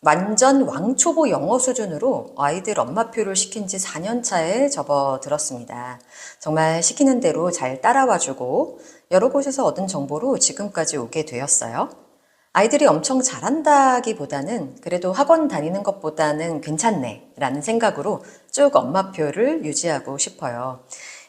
완전 왕초보 영어 수준으로 아이들 엄마표를 시킨 지 4년 차에 접어들었습니다. 정말 시키는 대로 잘 따라와주고 여러 곳에서 얻은 정보로 지금까지 오게 되었어요. 아이들이 엄청 잘한다기보다는 그래도 학원 다니는 것보다는 괜찮네 라는 생각으로 쭉 엄마표를 유지하고 싶어요.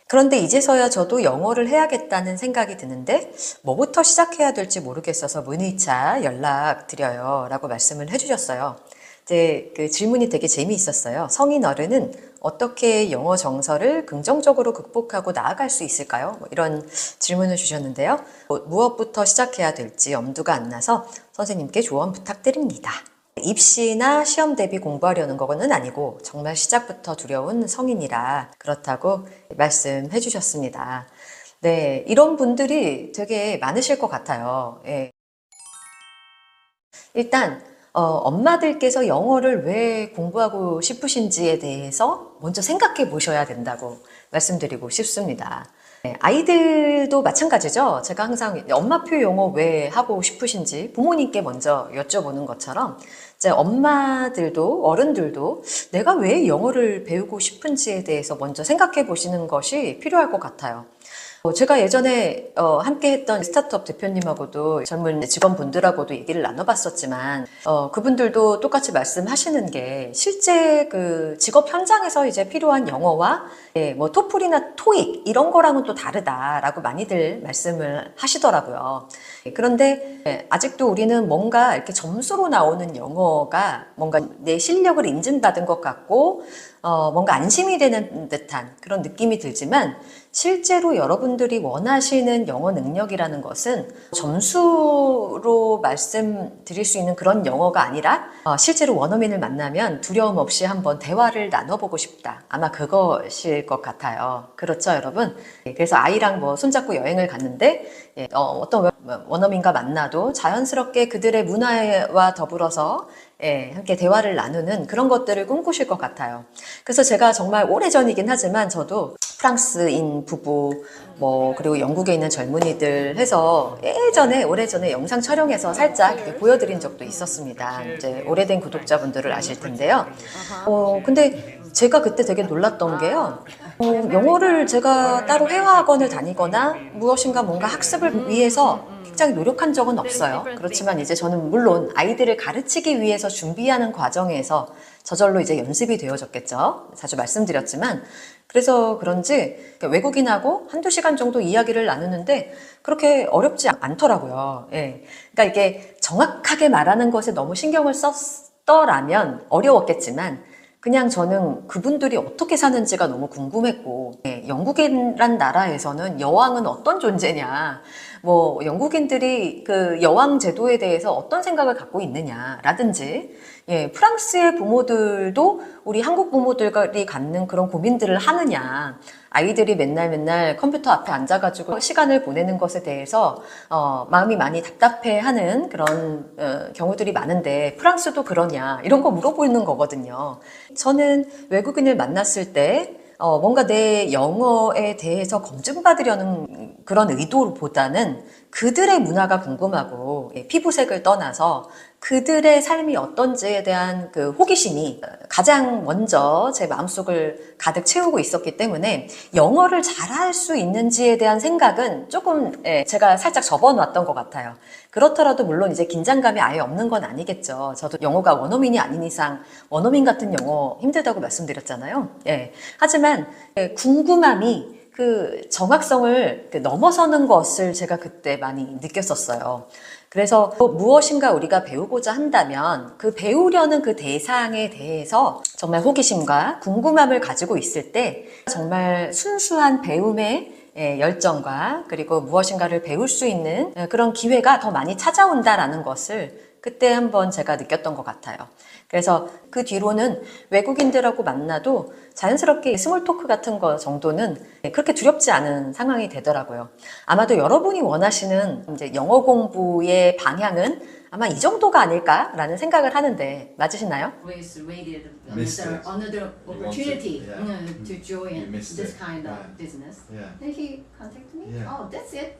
그런데 이제서야 저도 영어를 해야겠다는 생각이 드는데 뭐부터 시작해야 될지 모르겠어서 문의차 연락드려요 라고 말씀을 해주셨어요. 이제 그 질문이 되게 재미있었어요. 성인 어른은 어떻게 영어 정서를 긍정적으로 극복하고 나아갈 수 있을까요? 뭐 이런 질문을 주셨는데요. 무엇부터 시작해야 될지 엄두가 안 나서 선생님께 조언 부탁드립니다. 입시나 시험 대비 공부하려는 거는 아니고 정말 시작부터 두려운 성인이라 그렇다고 말씀해 주셨습니다. 네, 이런 분들이 되게 많으실 것 같아요. 예. 일단 엄마들께서 영어를 왜 공부하고 싶으신지에 대해서 먼저 생각해 보셔야 된다고 말씀드리고 싶습니다. 네, 아이들도 마찬가지죠. 제가 항상 엄마표 영어 왜 하고 싶으신지 부모님께 먼저 여쭤보는 것처럼 이제 엄마들도 어른들도 내가 왜 영어를 배우고 싶은지에 대해서 먼저 생각해 보시는 것이 필요할 것 같아요. 제가 예전에 함께 했던 스타트업 대표님하고도 젊은 직원분들하고도 얘기를 나눠봤었지만 그분들도 똑같이 말씀하시는 게 실제 그 직업 현장에서 이제 필요한 영어와 뭐 토플이나 토익 이런 거랑은 또 다르다라고 많이들 말씀을 하시더라고요. 그런데 아직도 우리는 뭔가 이렇게 점수로 나오는 영어가 뭔가 내 실력을 인증받은 것 같고 뭔가 안심이 되는 듯한 그런 느낌이 들지만 실제로 여러분들이 원하시는 영어 능력이라는 것은 점수로 말씀드릴 수 있는 그런 영어가 아니라 실제로 원어민을 만나면 두려움 없이 한번 대화를 나눠보고 싶다. 아마 그것일 것 같아요. 그렇죠, 여러분? 그래서 아이랑 뭐 손잡고 여행을 갔는데 어떤 원어민과 만나도 자연스럽게 그들의 문화와 더불어서 함께 대화를 나누는 그런 것들을 꿈꾸실 것 같아요. 그래서 제가 정말 오래전이긴 하지만 저도 프랑스인 부부 그리고 영국에 있는 젊은이들 해서 오래전에 영상 촬영해서 살짝 보여드린 적도 있었습니다. 이제 오래된 구독자분들을 아실 텐데요. 근데 제가 그때 되게 놀랐던 게요. 영어를 제가 따로 회화학원을 다니거나 무엇인가 뭔가 학습을 위해서 굉장히 노력한 적은 없어요. 그렇지만 이제 저는 물론 아이들을 가르치기 위해서 준비하는 과정에서 저절로 이제 연습이 되어졌겠죠. 자주 말씀드렸지만 그래서 그런지 외국인하고 한두 시간 정도 이야기를 나누는데 그렇게 어렵지 않더라고요. 예. 그러니까 이게 정확하게 말하는 것에 너무 신경을 썼더라면 어려웠겠지만 그냥 저는 그분들이 어떻게 사는지가 너무 궁금했고 영국이란 나라에서는 여왕은 어떤 존재냐 영국인들이 그 여왕 제도에 대해서 어떤 생각을 갖고 있느냐라든지 프랑스의 부모들도 우리 한국 부모들이 갖는 그런 고민들을 하느냐 아이들이 맨날 컴퓨터 앞에 앉아가지고 시간을 보내는 것에 대해서 마음이 많이 답답해하는 그런 경우들이 많은데 프랑스도 그러냐 이런 거 물어보는 거거든요. 저는 외국인을 만났을 때 뭔가 내 영어에 대해서 검증받으려는 그런 의도보다는 그들의 문화가 궁금하고 피부색을 떠나서 그들의 삶이 어떤지에 대한 그 호기심이 가장 먼저 제 마음속을 가득 채우고 있었기 때문에 영어를 잘할 수 있는지에 대한 생각은 조금 제가 살짝 접어놨던 것 같아요. 그렇더라도 물론 이제 긴장감이 아예 없는 건 아니겠죠. 저도 영어가 원어민이 아닌 이상 원어민 같은 영어 힘들다고 말씀드렸잖아요. 하지만 궁금함이 그 정확성을 넘어서는 것을 제가 그때 많이 느꼈었어요. 그래서 무엇인가 우리가 배우고자 한다면 그 배우려는 그 대상에 대해서 정말 호기심과 궁금함을 가지고 있을 때 정말 순수한 배움의 열정과 그리고 무엇인가를 배울 수 있는 그런 기회가 더 많이 찾아온다라는 것을 그때 한번 제가 느꼈던 것 같아요. 그래서 그 뒤로는 외국인들하고 만나도 자연스럽게 스몰 토크 같은 거 정도는 그렇게 두렵지 않은 상황이 되더라고요. 아마도 여러분이 원하시는 이제 영어 공부의 방향은 아마 이 정도가 아닐까라는 생각을 하는데 맞으시나요? Always waited Missed it. another opportunity Yeah. to join You missed this it. kind of Yeah. business. Yeah. Then he contacted me. Yeah. Oh, that's it.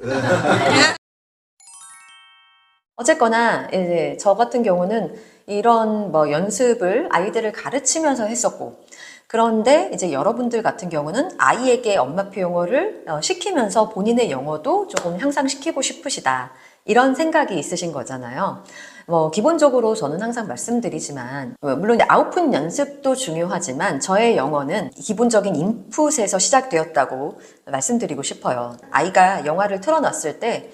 어쨌거나 이제 저 같은 경우는 이런 뭐 연습을 아이들을 가르치면서 했었고, 그런데 이제 여러분들 같은 경우는 아이에게 엄마표 영어를 시키면서 본인의 영어도 조금 향상시키고 싶으시다. 이런 생각이 있으신 거잖아요. 뭐 기본적으로 저는 항상 말씀드리지만 물론 아웃풋 연습도 중요하지만 저의 영어는 기본적인 인풋에서 시작되었다고 말씀드리고 싶어요. 아이가 영화를 틀어놨을 때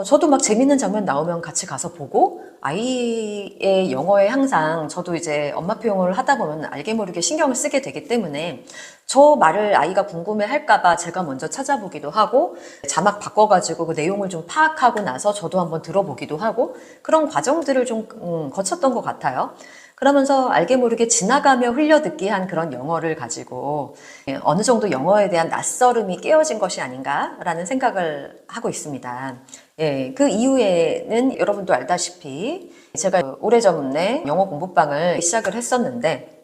저도 막 재밌는 장면 나오면 같이 가서 보고 아이의 영어에 항상 저도 이제 엄마표 영어를 하다 보면 알게 모르게 신경을 쓰게 되기 때문에 저 말을 아이가 궁금해 할까봐 제가 먼저 찾아보기도 하고 자막 바꿔가지고 그 내용을 좀 파악하고 나서 저도 한번 들어보기도 하고 그런 과정들을 좀 거쳤던 것 같아요. 그러면서 알게 모르게 지나가며 흘려듣기 한 그런 영어를 가지고 어느 정도 영어에 대한 낯설음이 깨어진 것이 아닌가라는 생각을 하고 있습니다. 예, 그 이후에는 여러분도 알다시피 제가 오래전에 영어 공부방을 시작을 했었는데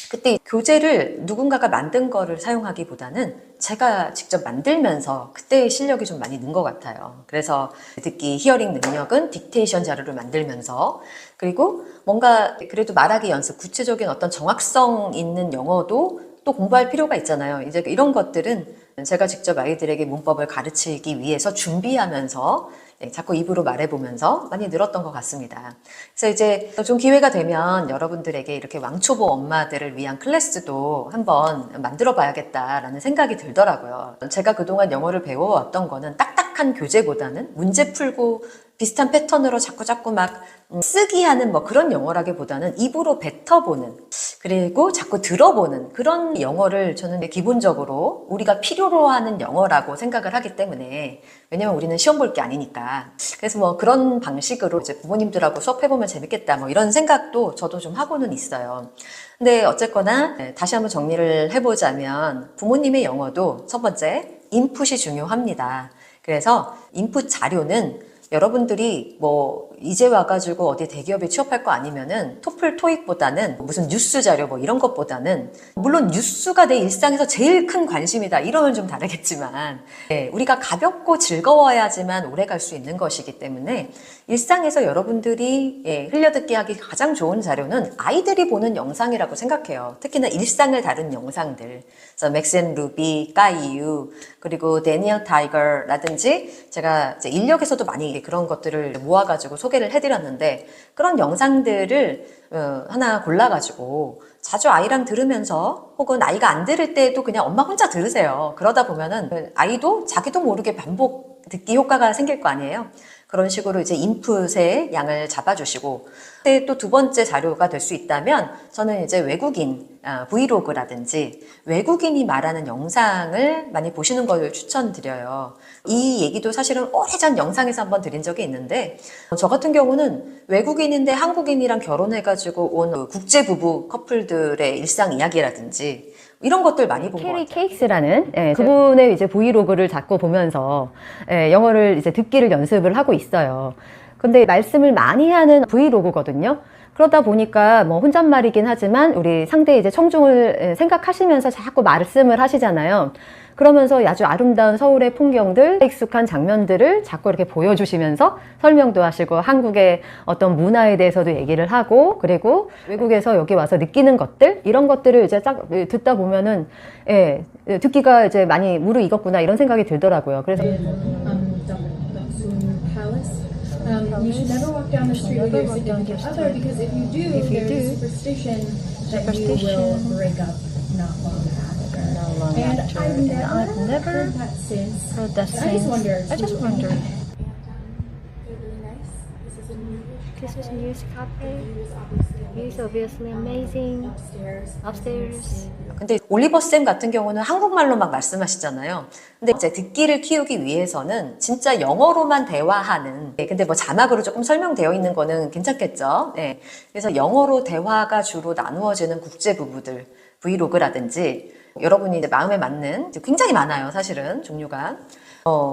그때 교재를 누군가가 만든 거를 사용하기보다는 제가 직접 만들면서 그때의 실력이 좀 많이 는 것 같아요. 그래서 듣기, 히어링 능력은 딕테이션 자료를 만들면서 그리고 뭔가 그래도 말하기 연습, 구체적인 어떤 정확성 있는 영어도 또 공부할 필요가 있잖아요. 이제 이런 것들은 제가 직접 아이들에게 문법을 가르치기 위해서 준비하면서 자꾸 입으로 말해보면서 많이 늘었던 것 같습니다. 그래서 이제 좀 기회가 되면 여러분들에게 이렇게 왕초보 엄마들을 위한 클래스도 한번 만들어 봐야겠다라는 생각이 들더라고요. 제가 그동안 영어를 배워왔던 거는 딱딱한 교재보다는 문제 풀고 비슷한 패턴으로 자꾸 막 쓰기 하는 뭐 그런 영어라기보다는 입으로 뱉어보는 그리고 자꾸 들어보는 그런 영어를 저는 기본적으로 우리가 필요로 하는 영어라고 생각을 하기 때문에 왜냐면 우리는 시험 볼 게 아니니까 그래서 뭐 그런 방식으로 이제 부모님들하고 수업해보면 재밌겠다 뭐 이런 생각도 저도 좀 하고는 있어요. 근데 어쨌거나 다시 한번 정리를 해보자면 부모님의 영어도 첫 번째 인풋이 중요합니다. 그래서 인풋 자료는 여러분들이 뭐 이제 와가지고 어디 대기업에 취업할 거 아니면은 토플 토익보다는 무슨 뉴스 자료 뭐 이런 것보다는 물론 뉴스가 내 일상에서 제일 큰 관심이다 이러면 좀 다르겠지만 우리가 가볍고 즐거워야지만 오래 갈 수 있는 것이기 때문에 일상에서 여러분들이 흘려듣기 하기 가장 좋은 자료는 아이들이 보는 영상이라고 생각해요. 특히나 일상을 다룬 영상들. 그래서 맥스 앤 루비, 까이유 그리고 데니얼 타이거라든지 제가 이제 인력에서도 많이 그런 것들을 모아가지고 소개를 해드렸는데 그런 영상들을 하나 골라가지고 자주 아이랑 들으면서 혹은 아이가 안 들을 때도 그냥 엄마 혼자 들으세요. 그러다 보면은 아이도 자기도 모르게 반복 듣기 효과가 생길 거 아니에요. 그런 식으로 이제 인풋의 양을 잡아주시고 또 두 번째 자료가 될 수 있다면 저는 이제 외국인 브이로그라든지 외국인이 말하는 영상을 많이 보시는 걸 추천드려요. 이 얘기도 사실은 오래전 영상에서 한번 드린 적이 있는데 저 같은 경우는 외국인인데 한국인이랑 결혼해가지고 온 국제 부부 커플들의 일상 이야기라든지 이런 것들 많이 본 것 같아요. 캐리 케이크스라는 그분의 이제 브이로그를 자꾸 보면서 영어를 이제 듣기를 연습을 하고 있어요. 근데 말씀을 많이 하는 브이로그거든요. 그러다 보니까 뭐 혼잣말이긴 하지만 우리 상대의 이제 청중을 생각하시면서 자꾸 말씀을 하시잖아요. 그러면서 아주 아름다운 서울의 풍경들, 익숙한 장면들을 자꾸 이렇게 보여주시면서 설명도 하시고 한국의 어떤 문화에 대해서도 얘기를 하고 그리고 외국에서 여기 와서 느끼는 것들 이런 것들을 이제 딱 듣다 보면은 듣기가 이제 많이 무르익었구나 이런 생각이 들더라고요. 그래서 You should never walk down the street with your significant other because if you do, there's superstition that you will break up not long after. And I've never heard that since. heard that I just wondered. This is a music cafe. It's obviously amazing. Upstairs. 근데 올리버쌤 같은 경우는 한국말로 막 말씀하시잖아요. 근데 이제 듣기를 키우기 위해서는 진짜 영어로만 대화하는 근데 뭐 자막으로 조금 설명되어 있는 거는 괜찮겠죠. 그래서 영어로 대화가 주로 나누어지는 국제 부부들 브이로그라든지 여러분이 이제 마음에 맞는 굉장히 많아요. 사실은 종류가.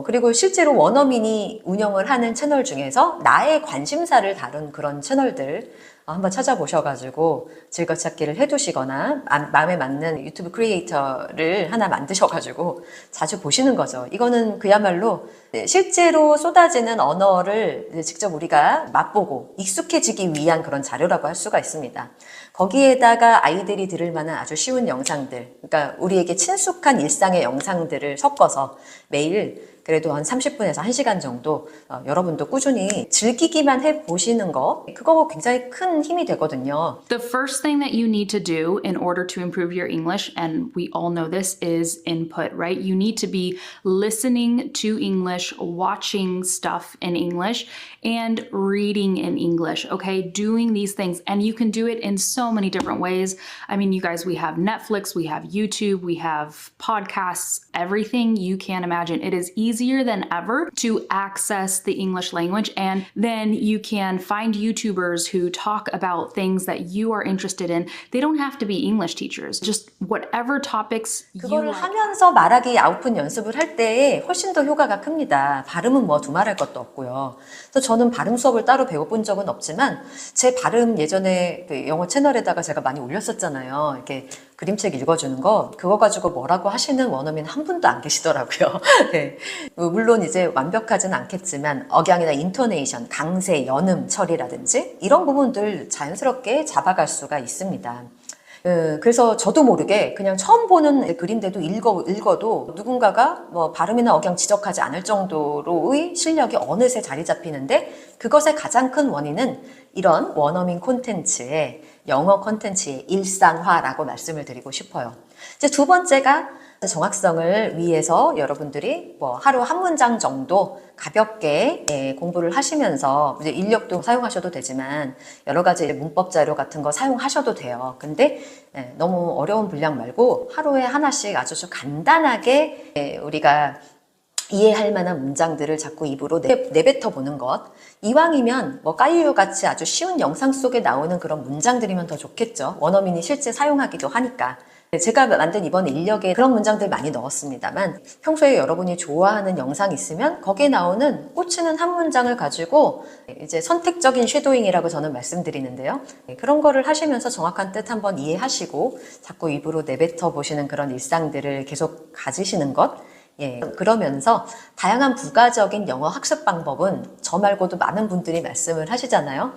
그리고 실제로 원어민이 운영을 하는 채널 중에서 나의 관심사를 다룬 그런 채널들 한번 찾아보셔가지고 즐겨찾기를 해두시거나 마음에 맞는 유튜브 크리에이터를 하나 만드셔가지고 자주 보시는 거죠. 이거는 그야말로 실제로 쏟아지는 언어를 직접 우리가 맛보고 익숙해지기 위한 그런 자료라고 할 수가 있습니다. 거기에다가 아이들이 들을 만한 아주 쉬운 영상들, 그러니까 우리에게 친숙한 일상의 영상들을 섞어서 매일 그래도 한 30분에서 1시간 정도 여러분도 꾸준히 즐기기만 해보시는 거, 그거 굉장히 큰 힘이 되거든요. The first thing that you need to do in order to improve your English, and we all know this, is input, right? You need to be listening to English, watching stuff in English, and reading in English, okay? Doing these things. And you can do it in so many different ways. I mean, you guys, we have Netflix, we have YouTube, we have podcasts, everything you can imagine. It is easier than ever to access the English language, and then you can find YouTubers who talk about things that you are interested in. They don't have to be English teachers, just whatever topics you 그거를 like. 하면서 말하기 아웃풋 연습을 할 때에 훨씬 더 효과가 큽니다. 발음은 뭐 두말할 것도 없고요. 그래서 저는 발음 수업을 따로 배워본 적은 없지만 제 발음 예전에 그 영어 채널에다가 제가 많이 올렸었잖아요. 이렇게 그림책 읽어주는 거, 그거 가지고 뭐라고 하시는 원어민 한 분도 안 계시더라고요. 네. 물론 이제 완벽하진 않겠지만 억양이나 인토네이션, 강세, 연음 처리라든지 이런 부분들 자연스럽게 잡아갈 수가 있습니다. 그래서 저도 모르게 그냥 처음 보는 글인데도 읽어도 누군가가 뭐 발음이나 억양 지적하지 않을 정도로의 실력이 어느새 자리 잡히는데, 그것의 가장 큰 원인은 이런 원어민 콘텐츠의, 영어 콘텐츠의 일상화라고 말씀을 드리고 싶어요. 이제 두 번째가 정확성을 위해서 여러분들이 뭐 하루 한 문장 정도 가볍게 공부를 하시면서 이제 인력도 사용하셔도 되지만 여러 가지 문법 자료 같은 거 사용하셔도 돼요. 근데 너무 어려운 분량 말고 하루에 하나씩 아주 간단하게 우리가 이해할 만한 문장들을 자꾸 입으로 내뱉어 보는 것. 이왕이면 뭐 까유유 같이 아주 쉬운 영상 속에 나오는 그런 문장들이면 더 좋겠죠. 원어민이 실제 사용하기도 하니까. 제가 만든 이번 인력에 그런 문장들 많이 넣었습니다만, 평소에 여러분이 좋아하는 영상 있으면 거기에 나오는 꽂히는 한 문장을 가지고 이제 선택적인 쉐도잉이라고 저는 말씀드리는데요. 그런 거를 하시면서 정확한 뜻 한번 이해하시고 자꾸 입으로 내뱉어 보시는 그런 일상들을 계속 가지시는 것. 그러면서 다양한 부가적인 영어 학습 방법은 저 말고도 많은 분들이 말씀을 하시잖아요.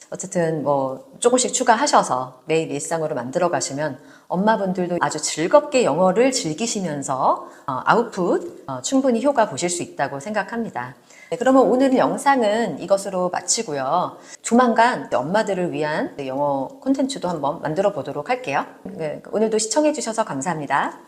어쨌든 뭐 조금씩 추가하셔서 매일 일상으로 만들어 가시면 엄마분들도 아주 즐겁게 영어를 즐기시면서 아웃풋 충분히 효과 보실 수 있다고 생각합니다. 그러면 오늘 영상은 이것으로 마치고요. 조만간 엄마들을 위한 영어 콘텐츠도 한번 만들어 보도록 할게요. 오늘도 시청해 주셔서 감사합니다.